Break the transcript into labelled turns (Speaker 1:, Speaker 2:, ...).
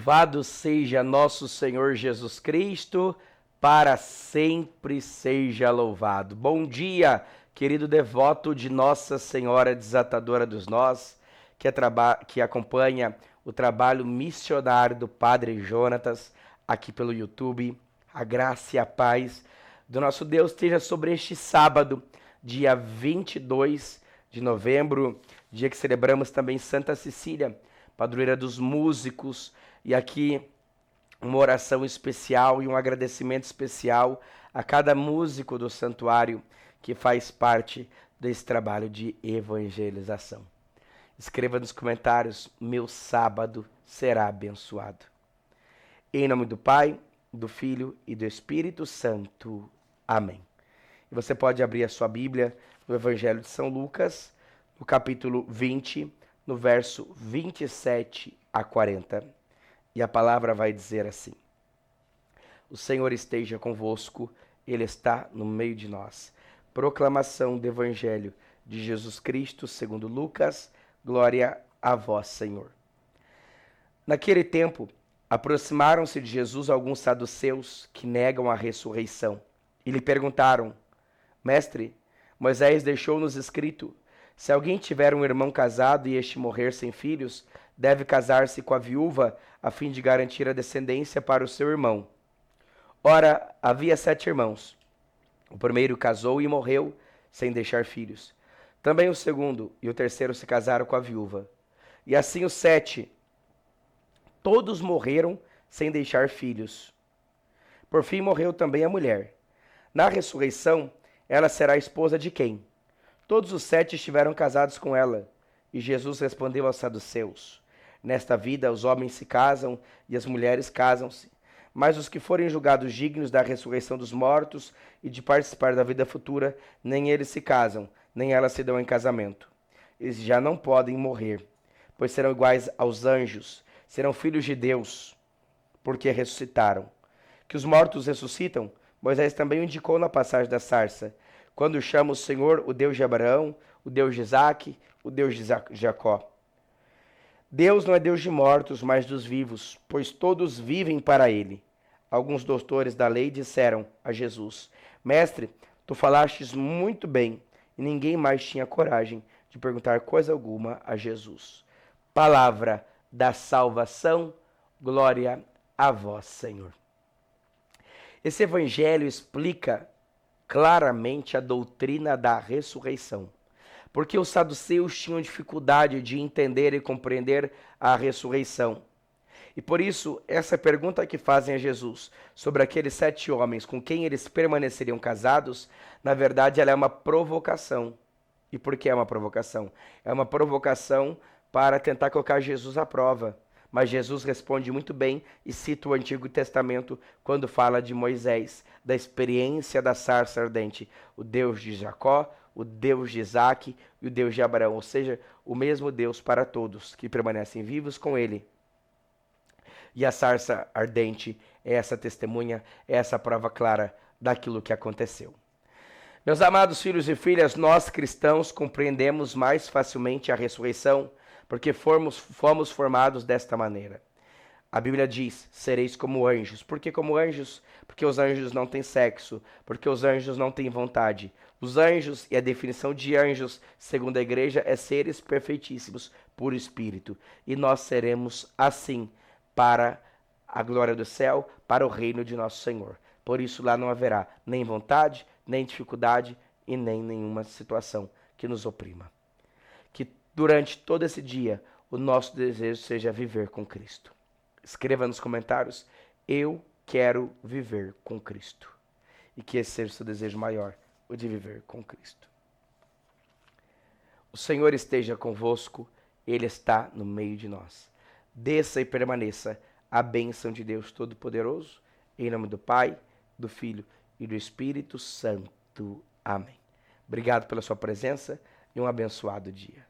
Speaker 1: Louvado seja nosso Senhor Jesus Cristo, para sempre seja louvado. Bom dia, querido devoto de Nossa Senhora Desatadora dos Nós, que acompanha o trabalho missionário do Padre Jonatas aqui pelo YouTube. A graça e a paz do nosso Deus esteja sobre este sábado, dia 22 de novembro, dia que celebramos também Santa Cecília, padroeira dos músicos, e aqui uma oração especial e um agradecimento especial a cada músico do santuário que faz parte desse trabalho de evangelização. Escreva nos comentários: meu sábado será abençoado. Em nome do Pai, do Filho e do Espírito Santo. Amém. E você pode abrir a sua Bíblia no Evangelho de São Lucas, no capítulo 20, no verso 27 a 40. E a palavra vai dizer assim: o Senhor esteja convosco, Ele está no meio de nós. Proclamação do Evangelho de Jesus Cristo segundo Lucas. Glória a vós, Senhor. Naquele tempo, aproximaram-se de Jesus alguns saduceus que negam a ressurreição e lhe perguntaram: Mestre, Moisés deixou-nos escrito: se alguém tiver um irmão casado e este morrer sem filhos, deve casar-se com a viúva a fim de garantir a descendência para o seu irmão. Ora, havia 7 irmãos. O primeiro casou e morreu sem deixar filhos. Também o segundo e o terceiro se casaram com a viúva. E assim os 7, todos morreram sem deixar filhos. Por fim morreu também a mulher. Na ressurreição, ela será esposa de quem? Todos os 7 estiveram casados com ela. E Jesus respondeu aos saduceus: nesta vida os homens se casam e as mulheres casam-se. Mas os que forem julgados dignos da ressurreição dos mortos e de participar da vida futura, nem eles se casam, nem elas se dão em casamento. Eles já não podem morrer, pois serão iguais aos anjos, serão filhos de Deus, porque ressuscitaram. Que os mortos ressuscitam, Moisés também o indicou na passagem da sarça, quando chama o Senhor o Deus de Abraão, o Deus de Isaque, o Deus de Jacó. Deus não é Deus de mortos, mas dos vivos, pois todos vivem para ele. Alguns doutores da lei disseram a Jesus: Mestre, tu falastes muito bem, e ninguém mais tinha coragem de perguntar coisa alguma a Jesus. Palavra da salvação, glória a vós, Senhor. Esse evangelho explica claramente a doutrina da ressurreição, porque os saduceus tinham dificuldade de entender e compreender a ressurreição. E por isso, essa pergunta que fazem a Jesus sobre aqueles 7 homens com quem eles permaneceriam casados, na verdade ela é uma provocação. E por que é uma provocação? É uma provocação para tentar colocar Jesus à prova. Mas Jesus responde muito bem e cita o Antigo Testamento quando fala de Moisés, da experiência da sarça ardente, o Deus de Jacó, o Deus de Isaque e o Deus de Abraão, ou seja, o mesmo Deus para todos que permanecem vivos com ele. E a sarça ardente é essa testemunha, é essa prova clara daquilo que aconteceu. Meus amados filhos e filhas, nós cristãos compreendemos mais facilmente a ressurreição porque fomos formados desta maneira. A Bíblia diz: sereis como anjos. Por que como anjos? Porque os anjos não têm sexo, porque os anjos não têm vontade. Os anjos, e a definição de anjos, segundo a igreja, é seres perfeitíssimos por espírito. E nós seremos assim para a glória do céu, para o reino de nosso Senhor. Por isso lá não haverá nem vontade, nem dificuldade e nem nenhuma situação que nos oprima. Que durante todo esse dia o nosso desejo seja viver com Cristo. Escreva nos comentários: eu quero viver com Cristo. E que esse seja o seu desejo maior, o de viver com Cristo. O Senhor esteja convosco, Ele está no meio de nós. Desça e permaneça a bênção de Deus Todo-Poderoso, em nome do Pai, do Filho e do Espírito Santo. Amém. Obrigado pela sua presença e um abençoado dia.